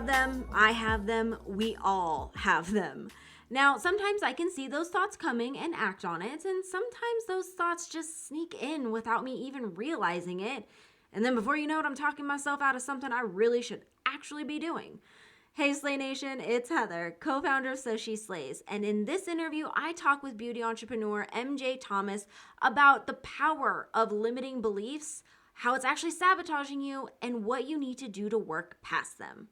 have them, I have them, we all have them. Now, sometimes I can see those thoughts coming and act on it, and sometimes those thoughts just sneak in without me even realizing it. And then before you know it, I'm talking myself out of something I really should actually be doing. Hey Slay Nation, it's Heather, co-founder of So She Slays, and in this interview, I talk with beauty entrepreneur MJ Thomas about the power of limiting beliefs, how it's actually sabotaging you, and what you need to do to work past them.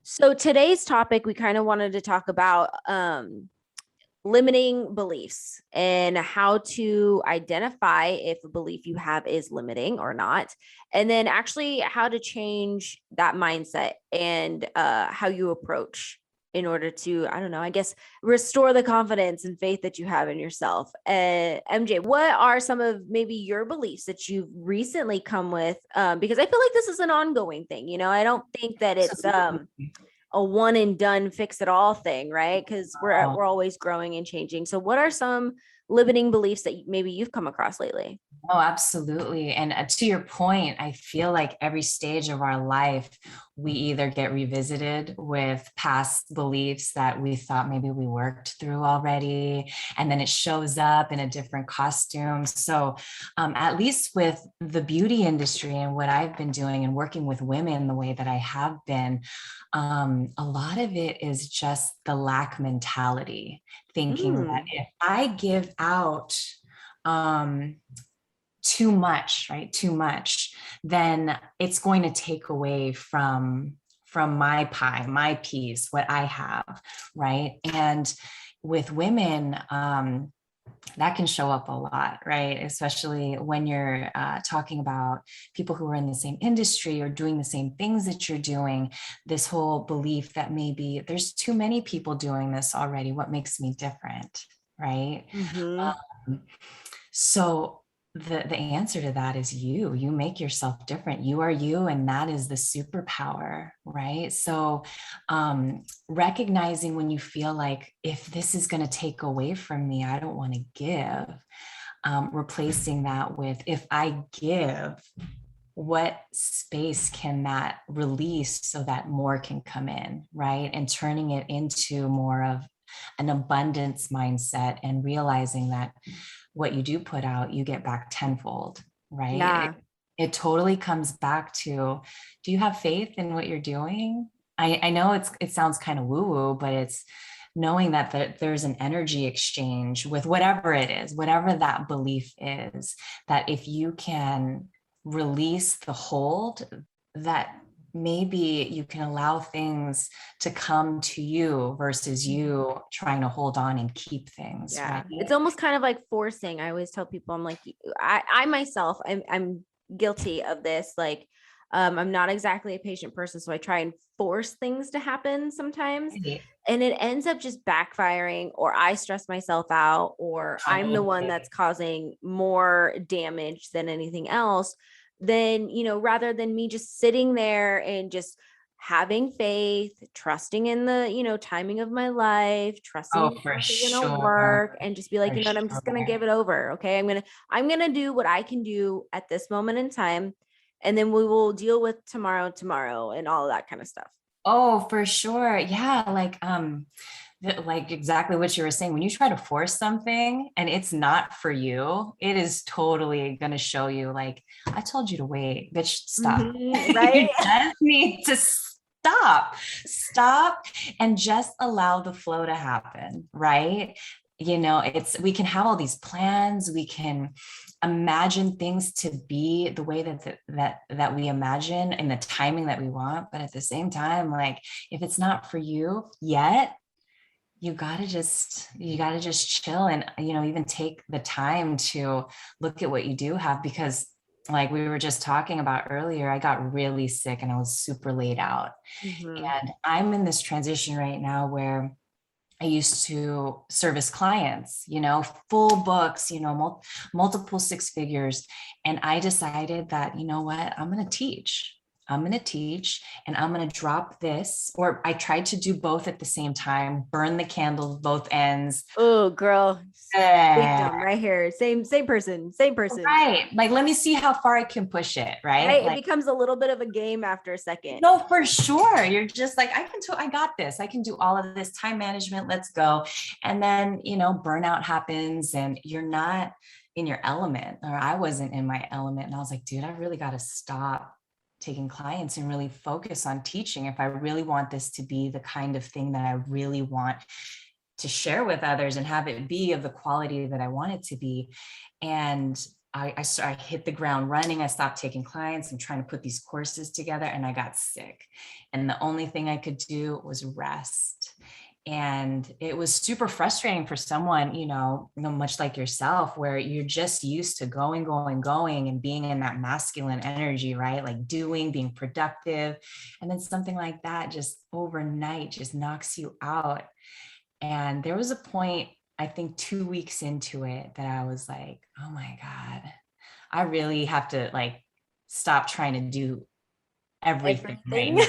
So today's topic, we kind of wanted to talk about limiting beliefs and how to identify if a belief you have is limiting or not, and then actually how to change that mindset and how you approach in order to, I don't know, I guess, restore the confidence and faith that you have in yourself. MJ, what are some of maybe your beliefs that you've recently come with? Because I feel like this is an ongoing thing. You know, I don't think that it's a one and done fix it all thing, right? Because we're always growing and changing. So what are some limiting beliefs that maybe you've come across lately? Oh, absolutely. And to your point, I feel like every stage of our life, we either get revisited with past beliefs that we thought maybe we worked through already, and then it shows up in a different costume. So, at least with the beauty industry and what I've been doing and working with women the way that I have been, a lot of it is just the lack mentality, thinking that if I give out, too much, right? Too much, then it's going to take away from my pie, my piece, what I have, right? And with women, that can show up a lot, right? Especially when you're talking about people who are in the same industry or doing the same things that you're doing, this whole belief that maybe there's too many people doing this already. What makes me different, right? So the answer to that is you make yourself different. You are you, and that is the superpower, right? So recognizing when you feel like, if this is going to take away from me, I don't want to give, replacing that with, if I give, what space can that release so that more can come in, right? And turning it into more of an abundance mindset, and realizing that what you do put out, you get back tenfold, right? Yeah. It totally comes back to, do you have faith in what you're doing? I know it sounds kind of woo-woo, but it's knowing that there's an energy exchange with whatever it is, whatever that belief is, that if you can release the hold, that maybe you can allow things to come to you versus you trying to hold on and keep things. Yeah. Right? It's almost kind of like forcing. I always tell people, I'm like, I myself, I'm guilty of this. Like, I'm not exactly a patient person, so I try and force things to happen sometimes, and it ends up just backfiring, or I stress myself out, or I'm the one that's causing more damage than anything else. Then, you know, rather than me just sitting there and just having faith, trusting in the, you know, timing of my life, trusting Oh, that for things are going to sure. work, and just be like, For you know what, I'm just going to sure. give it over. Okay. I'm going to do what I can do at this moment in time. And then we will deal with tomorrow and all of that kind of stuff. Oh, for sure. Yeah. Like exactly what you were saying. When you try to force something and it's not for you, it is totally going to show you, like, I told you to wait, bitch, stop. Right. You just need to stop and just allow the flow to happen. Right. You know, we can have all these plans. We can imagine things to be the way that we imagine and the timing that we want. But at the same time, like, if it's not for you yet, you gotta just chill, and even take the time to look at what you do have, because like we were just talking about earlier, I got really sick and I was super laid out. And I'm in this transition right now where I used to service clients, full books, multiple six figures. And I decided that, you know what, I'm going to teach. I'm going to teach and I'm going to drop this. Or I tried to do both at the same time, burn the candles both ends. Oh, girl, Uh, victim right here. Same person, same person. right. Like, let me see how far I can push it. Right. Right? It Like, becomes a little bit of a game after a second. no, for sure. You're just like, I got this. I can do all of this time management. Let's go. And then, burnout happens and you're not in your element, or I wasn't in my element. And I was like, dude, I really got to stop taking clients and really focus on teaching if I really want this to be the kind of thing that I really want to share with others and have it be of the quality that I want it to be. And I hit the ground running. I stopped taking clients and trying to put these courses together, and I got sick. And the only thing I could do was rest. And it was super frustrating for someone, much like yourself, where you're just used to going, and being in that masculine energy, right? Like doing, being productive. And then something like that just overnight just knocks you out. And there was a point, I think 2 weeks into it, that I was like, oh my God, I really have to like stop trying to do everything right Everything. now.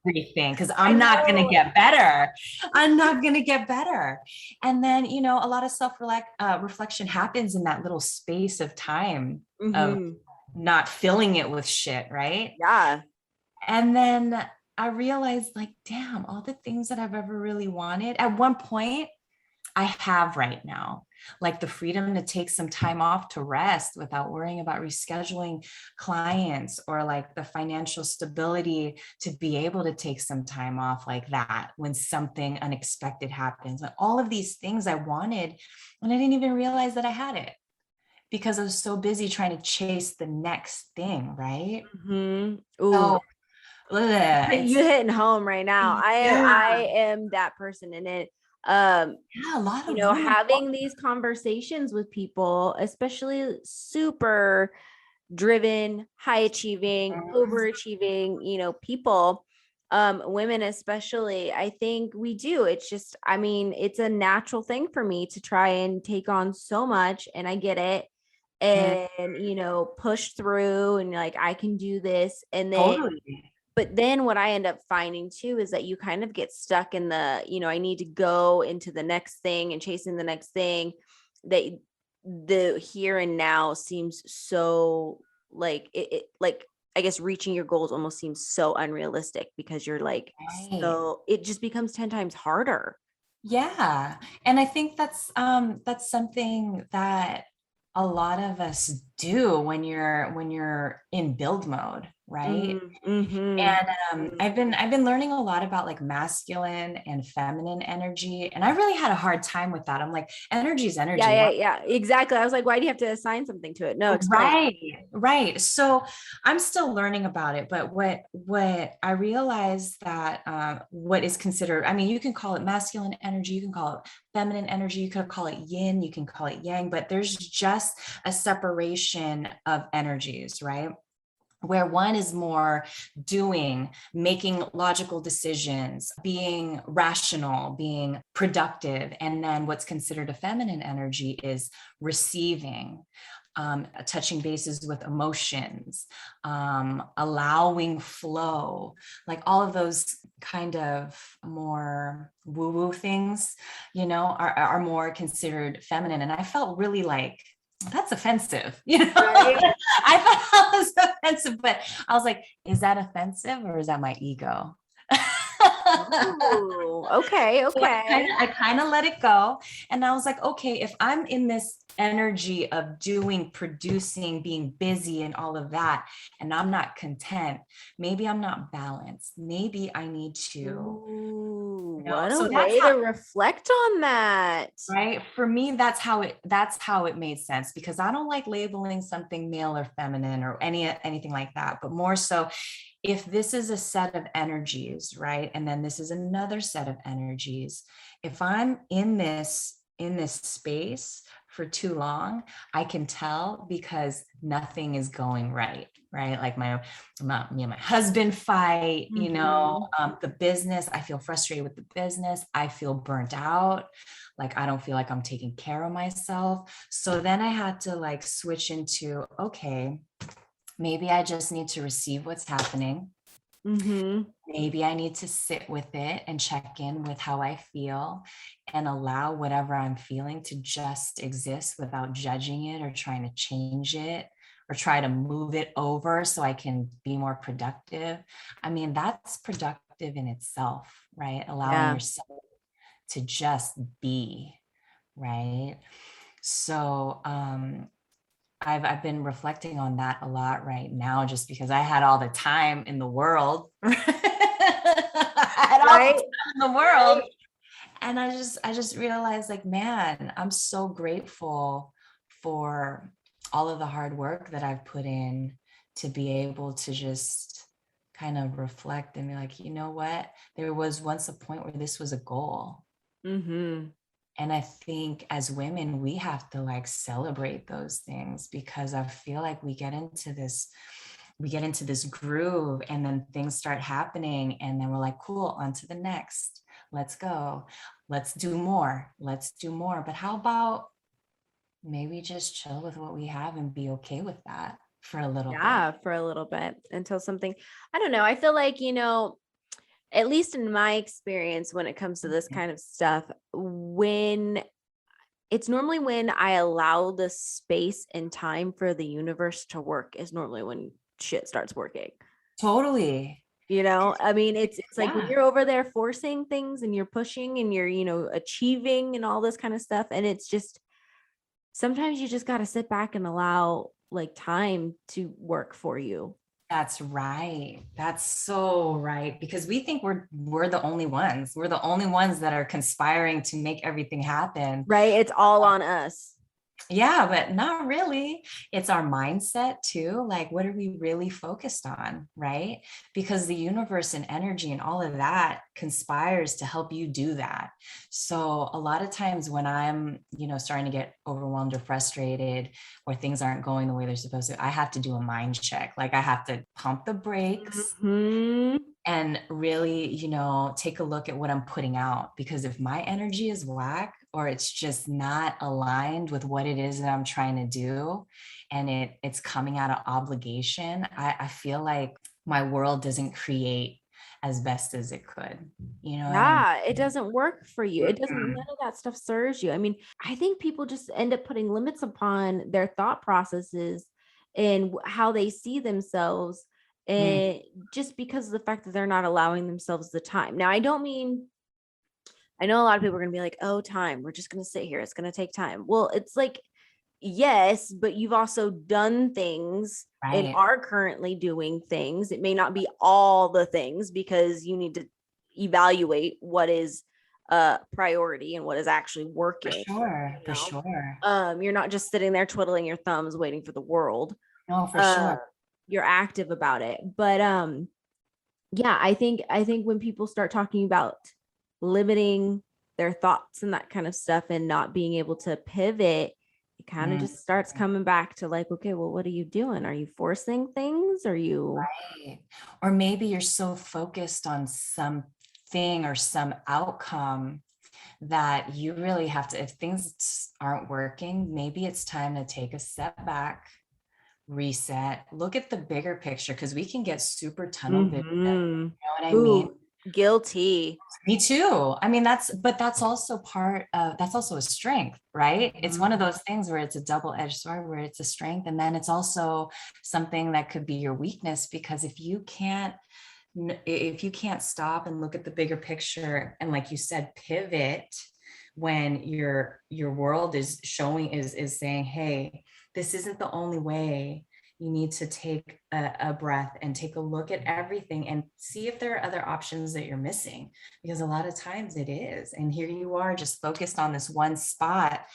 Everything, because I I'm not going to know. get better. I'm not going to get better. And then, a lot of reflection happens in that little space of time of Mm-hmm. not filling it with shit, right? Yeah. And then I realized, like, damn, all the things that I've ever really wanted at one point, I have right now, like the freedom to take some time off to rest without worrying about rescheduling clients, or like the financial stability to be able to take some time off like that when something unexpected happens. And all of these things I wanted, and I didn't even realize that I had it because I was so busy trying to chase the next thing, right? Mm-hmm. Ooh, So you it's, hitting home right now. I yeah, am that person in it. Um, yeah, a lot of women. having these conversations with people, especially super driven, high achieving, overachieving, people, women especially, I think we do. It's just, I mean, it's a natural thing for me to try and take on so much, and I get it. Mm, And, push through and like, I can do this. And then, totally. but then what I end up finding too is that you kind of get stuck in the, I need to go into the next thing and chasing the next thing, that the here and now seems so like like I guess reaching your goals almost seems so unrealistic, because you're like, Right. so it just becomes 10 times harder. Yeah. And I think that's something that a lot of us do when you're in build mode, right? Mm-hmm. And I've been learning a lot about like masculine and feminine energy. And I really had a hard time with that. I'm like, energy is Yeah, energy. yeah, Why? yeah, exactly. I was like, why do you have to assign something to it? No, explain. Right, right. So I'm still learning about it, but what I realized that what is considered, I mean, you can call it masculine energy, you can call it feminine energy, you could call it yin, you can call it yang, but there's just a separation of energies, right? Where one is more doing, making logical decisions, being rational, being productive. And then what's considered a feminine energy is receiving, touching bases with emotions, allowing flow, like all of those kind of more woo-woo things, are more considered feminine. And I felt really like, that's offensive, Right. I thought that was offensive, but I was like, is that offensive or is that my ego? Ooh, okay, So okay. I kind of let it go. And I was like, okay, if I'm in this energy of doing, producing, being busy and all of that, and I'm not content, maybe I'm not balanced. Maybe I need to, Ooh, what a so that's way to how, reflect on that. right? For me, that's how it made sense, because I don't like labeling something male or feminine or anything like that, but more so if this is a set of energies, right? And then this is another set of energies. If I'm in this space for too long, I can tell because nothing is going right, right? Like me and my husband fight, Mhm. the business, I feel frustrated with the business. I feel burnt out. Like, I don't feel like I'm taking care of myself. So then I had to like switch into, okay, Maybe I just need to receive what's happening. Mm-hmm. Maybe I need to sit with it and check in with how I feel and allow whatever I'm feeling to just exist without judging it or trying to change it or try to move it over so I can be more productive. I mean, that's productive in itself, right? Allowing Yeah. yourself to just be, right? So, I've been reflecting on that a lot right now, just because I had all the time in the world. I had all the Right. time in the world. And I just realized, like, man, I'm so grateful for all of the hard work that I've put in to be able to just kind of reflect and be like, you know what? There was once a point where this was a goal. Mm-hmm. And I think as women, we have to like celebrate those things, because I feel like we get into this groove, and then things start happening, and then we're like, cool, on to the next. Let's go. Let's do more. Let's do more. But how about maybe just chill with what we have and be okay with that for a little bit? Yeah, for a little bit until something, I don't know. I feel like, at least in my experience, when it comes to this Mhm. kind of stuff, when it's normally when I allow the space and time for the universe to work is normally when shit starts working. Totally. I mean, it's like when Yeah. you're over there forcing things and you're pushing and you're, achieving and all this kind of stuff. And it's just sometimes you just got to sit back and allow like time to work for you. That's right. That's so right. Because we think we're the only ones. We're the only ones that are conspiring to make everything happen. Right? It's all on us. Yeah, but not really. It's our mindset too. Like, what are we really focused on? Right. Because the universe and energy and all of that conspires to help you do that. So, a lot of times when I'm, starting to get overwhelmed or frustrated, or things aren't going the way they're supposed to, I have to do a mind check. Like, I have to pump the brakes Hmm. and really, take a look at what I'm putting out. Because if my energy is whack, or it's just not aligned with what it is that I'm trying to do, and it's coming out of obligation, I feel like my world doesn't create as best as it could. You know what I mean? Yeah, it doesn't work for you. It doesn't, none Mhm. of that stuff serves you. I mean, I think people just end up putting limits upon their thought processes and how they see themselves. Mm, And just because of the fact that they're not allowing themselves the time. Now, I don't mean, I know a lot of people are going to be like, oh, time, we're just going to sit here. It's going to take time. Well, it's like, yes, but you've also done things and right. are currently doing things. It may not be all the things because you need to evaluate what is priority and what is actually For working. sure. For sure. You're not just sitting there twiddling your thumbs waiting for the world. No, for Uh, sure. you're active about it. But yeah, I think when people start talking about limiting their thoughts and that kind of stuff and not being able to pivot, it kind of Mm, just starts coming back to like, okay, well, what are you doing? Are you forcing things? Are you right. Or maybe you're so focused on something or some outcome that you really have to, if things aren't working, maybe it's time to take a step back, reset, look at the bigger picture, because we can get super tunnel vision. mm-hmm. You know what I mean? Ooh, guilty. Me too. I mean, but that's also that's also a strength, right? It's one of Mhm. those things where it's a double-edged sword, where it's a strength, and then it's also something that could be your weakness, because if you can't stop and look at the bigger picture, and like you said, pivot when your world is saying, hey, this isn't the only way. You need to take a breath and take a look at everything and see if there are other options that you're missing, because a lot of times it is, and here you are just focused on this one spot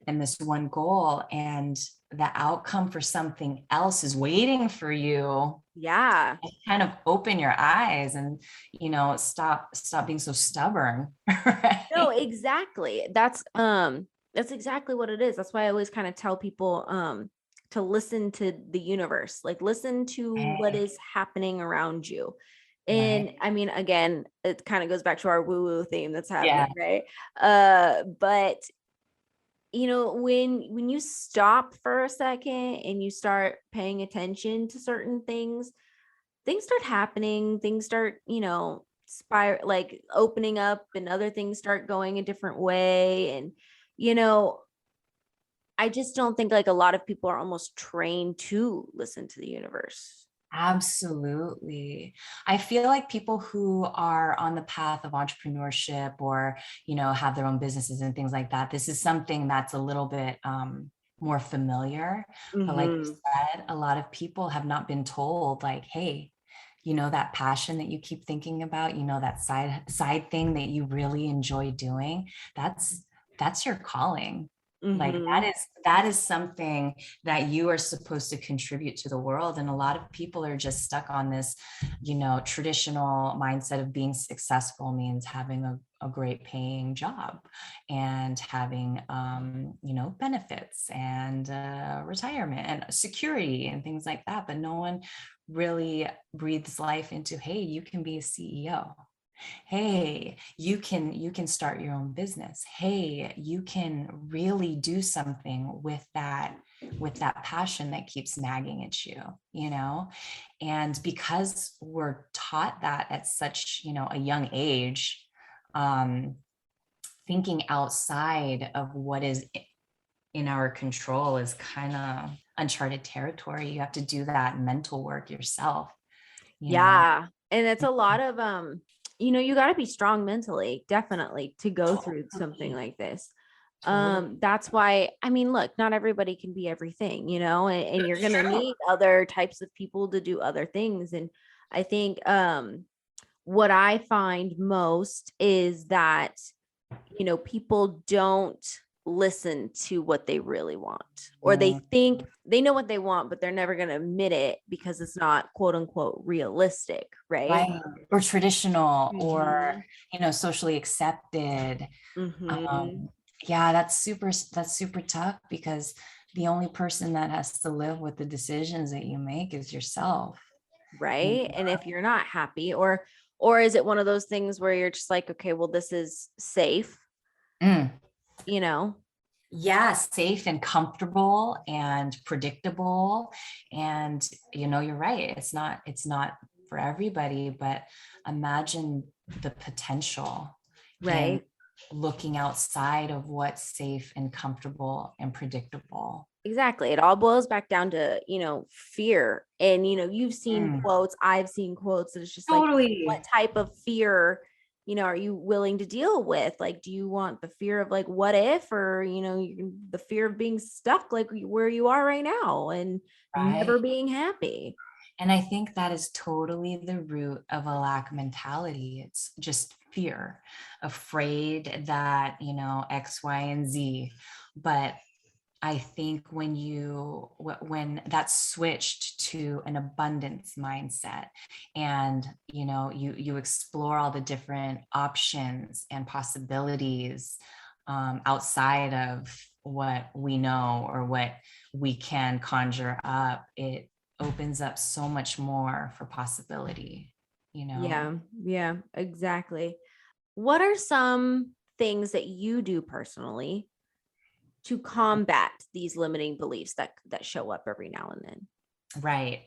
and this one goal, and the outcome for something else is waiting for you. Yeah. Kind of open your eyes and, stop being so stubborn. No, Right. exactly. That's exactly what it is. That's why I always kind of tell people to listen to the universe, like listen to what Right. is happening around you. And Right. I mean, again, it kind of goes back to our woo-woo theme that's Yeah. happening, right? But when you stop for a second and you start paying attention to certain things start happening, things start, like opening up, and other things start going a different way. And, you know, I just don't think like a lot of people are almost trained to listen to the universe. Absolutely. I feel like people who are on the path of entrepreneurship or, have their own businesses and things like that, this is something that's a little bit more familiar. But like you Mm-hmm. said, a lot of people have not been told, like, hey, that passion that you keep thinking about, that side thing that you really enjoy doing, that's your calling. Like Mm-hmm. that is something that you are supposed to contribute to the world. And a lot of people are just stuck on this, traditional mindset of being successful means having a great paying job and having, benefits and retirement and security and things like that. But no one really breathes life into, hey, you can be a CEO. Hey, you can start your own business. Hey, you can really do something with that passion that keeps nagging at you. And because we're taught that at such, a young age, um, thinking outside of what is in our control is kind of uncharted territory. You have to do that mental work yourself. Yeah. And it's a lot of you got to be strong mentally, definitely, to go through something Totally, like this. totally. That's why, I mean, look, not everybody can be everything, and you're That's going to true. need other types of people to do other things. And I think what I find most is that people don't listen to what they really want, or they Mm, think they know what they want, but they're never going to admit it because it's not quote unquote realistic, right? right. Or traditional or, Mm-hmm. socially accepted. Mm-hmm. Um, yeah, that's super tough because the only person that has to live with the decisions that you make is yourself. You Right. And if you're not happy, or is it one of those things where you're just like, okay, well, this is safe, Mm. you know? Yeah, safe and comfortable and predictable. And you're right. It's not for everybody, but imagine the potential in Right. looking outside of what's safe and comfortable and predictable. Exactly. It all boils back down to, fear. And, you've seen Mm, quotes, I've seen quotes, and it's just like, what totally. type of fear, are you willing to deal with? Like, do you want the fear of like, what if, or, the fear of being stuck like where you are right now and never Right. being happy? And I think that is totally the root of a lack mentality. It's just fear, afraid that, X, Y, and Z. But I think when that's switched to an abundance mindset, and you explore all the different options and possibilities outside of what we know or what we can conjure up, it opens up so much more for possibility. Yeah. Yeah, exactly. What are some things that you do personally to combat these limiting beliefs that show up every now and then? Right.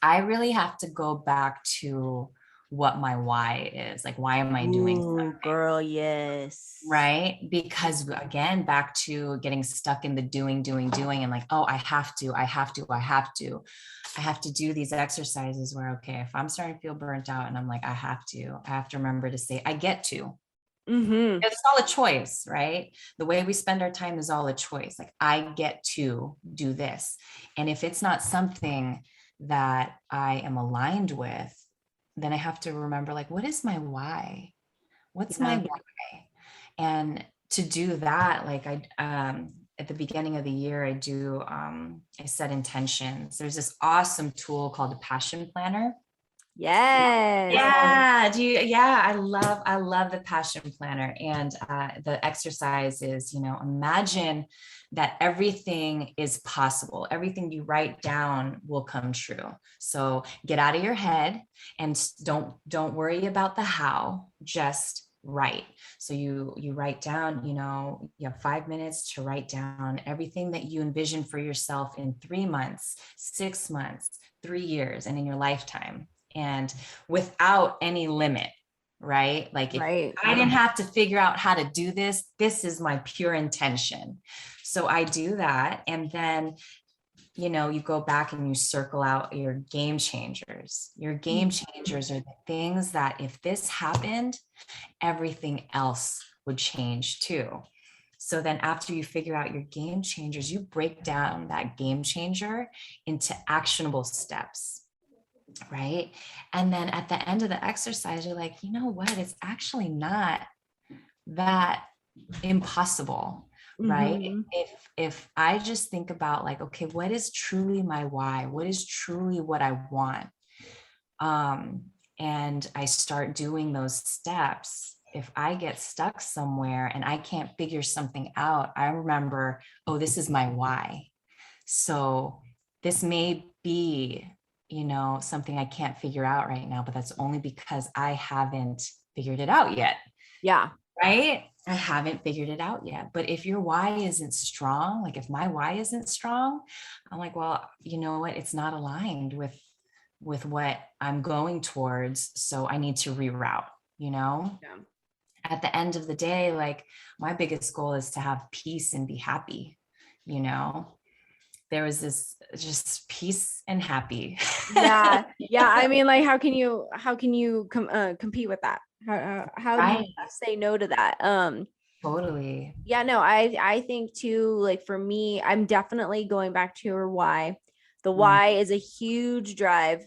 I really have to go back to what my why is. Like, why am I doing Ooh, girl, yes. right? Because again, back to getting stuck in the doing, and like, oh, I have to do these exercises where, okay, if I'm starting to feel burnt out and I'm like, I have to remember to say, I get to. Mm-hmm. It's all a choice, right? The way we spend our time is all a choice. Like, I get to do this. And if it's not something that I am aligned with, then I have to remember, like, what is my why? What's my Yeah. why? And to do that, like at the beginning of the year, I set intentions. There's this awesome tool called the Passion Planner. Yes. Yeah, I love the Passion Planner. And the exercise is, imagine that everything is possible. Everything you write down will come true. So get out of your head and don't worry about the how. Just write. So you write down, you have 5 minutes to write down everything that you envision for yourself in 3 months, 6 months, 3 years, and in your lifetime, and without any limit, right? Like if Right. I didn't have to figure out how to do this, this is my pure intention. So I do that. And then you go back and you circle out your game changers. Your game changers are the things that if this happened, everything else would change too. So then after you figure out your game changers, you break down that game changer into actionable steps, right? And then at the end of the exercise, you're like, you know what? It's actually not that impossible, right? Mhm. If I just think about like, okay, what is truly my why? What is truly what I want? And I start doing those steps. If I get stuck somewhere and I can't figure something out, I remember, oh, this is my why. So this may be, something I can't figure out right now, but that's only because I haven't figured it out yet. Yeah. Right? I haven't figured it out yet. But if your why isn't strong, like if my why isn't strong, I'm like, well, you know what? It's not aligned with what I'm going towards. So I need to reroute, Yeah. At the end of the day, like my biggest goal is to have peace and be happy, you know. There was this just peace and happy. Yeah. Yeah. I mean, like, how can you compete with that? How do you Right. say no to that? Totally. Yeah, no, I think too, like for me, I'm definitely going back to your why. The Mm, why is a huge drive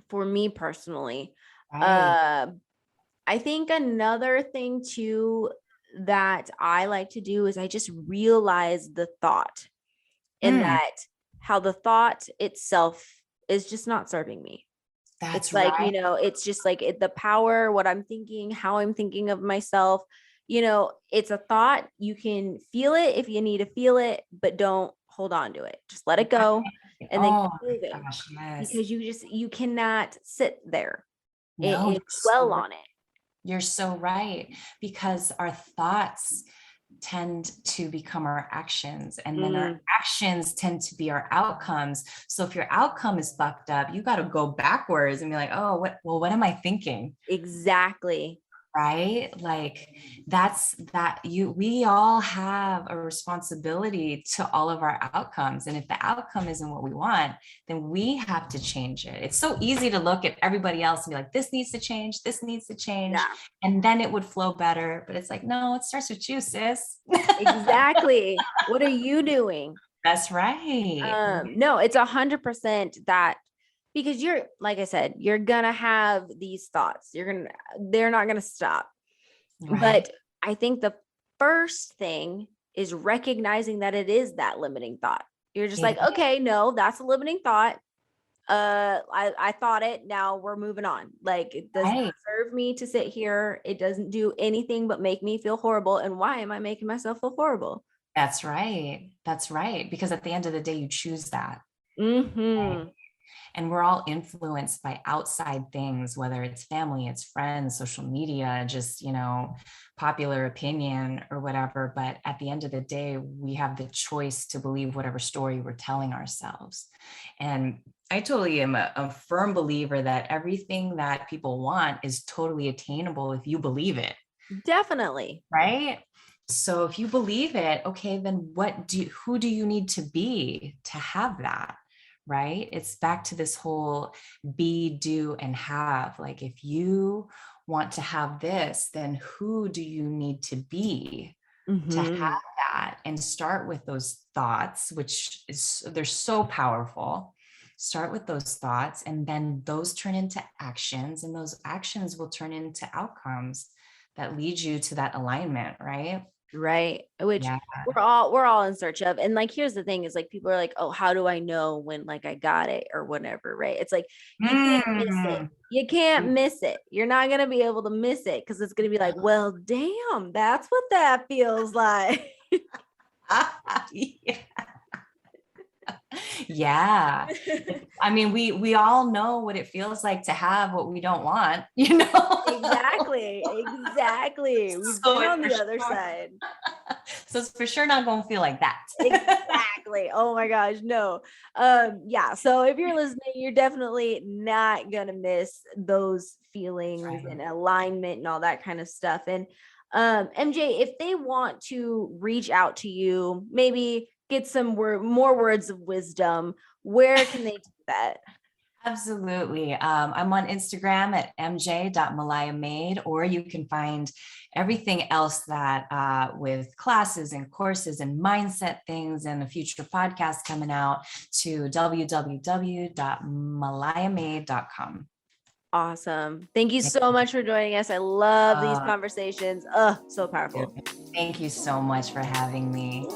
for me personally. right. Uh, I think another thing too that I like to do is I just realize the thought and Mm, that how the thought itself is just not serving me. It's that's like, right. it's just like the power, what I'm thinking, how I'm thinking of myself. It's a thought. You can feel it if you need to feel it, but don't hold on to it. Just let it go Right. and then Oh keep my moving gosh, yes. because you cannot sit there No, and dwell on it. you're so right. Because our thoughts tend to become our actions, and then our Mm, actions tend to be our outcomes. So if your outcome is fucked up, you got to go backwards and be like, oh, what am I thinking? exactly. Right? Like we all have a responsibility to all of our outcomes. And if the outcome isn't what we want, then we have to change it. It's so easy to look at everybody else and be like, this needs to change, this needs to change, Yeah, and then it would flow better. But it's like, no, it starts with you, sis. exactly. What are you doing? That's right. No, it's 100% that because you're, like I said, you're gonna have these thoughts. They're not gonna stop. Right. But I think the first thing is recognizing that it is that limiting thought. You're just It like, okay, no, that's a limiting thought. I thought it. Now we're moving on. Like it does not right. serve me to sit here. It doesn't do anything but make me feel horrible. And why am I making myself feel horrible? That's right. That's right. Because at the end of the day, you choose that. Mm-hmm. And we're all influenced by outside things, whether it's family, it's friends, social media, just popular opinion or whatever. But at the end of the day, we have the choice to believe whatever story we're telling ourselves. And I totally am a firm believer that everything that people want is totally attainable if you believe it. Definitely. Right? So if you believe it, okay, then who do you need to be to have that? Right? It's back to this whole be, do, and have. Like if you want to have this, then who do you need to be to have Mm-hmm. that? And start with those thoughts, they're so powerful. Start with those thoughts, and then those turn into actions, and those actions will turn into outcomes that lead you to that alignment, right? Right. Which Yeah. we're all in search of. And like here's the thing is like people are like, oh, how do I know when like I got it or whatever, right? It's like you can't miss it. Mm. You can't miss it. You're not gonna be able to miss it because it's gonna be like, well, damn, that's what that feels like. Yeah. Yeah. I mean, we all know what it feels like to have what we don't want, you know? Exactly. Exactly. We've So been it's on for the other sure, side. so it's for sure not gonna feel like that. Exactly. Oh my gosh, no. Yeah, so if you're listening, you're definitely not gonna miss those feelings Right. and alignment and all that kind of stuff. And MJ, if they want to reach out to you, maybe get some more words of wisdom, where can they do that? Absolutely. I'm on Instagram at mj.malayamade, or you can find everything else that with classes and courses and mindset things and a future podcast coming out to www.malayamade.com. Awesome. Thank you so much for joining us. I love these Uh, conversations. So powerful. Thank you so much for having me.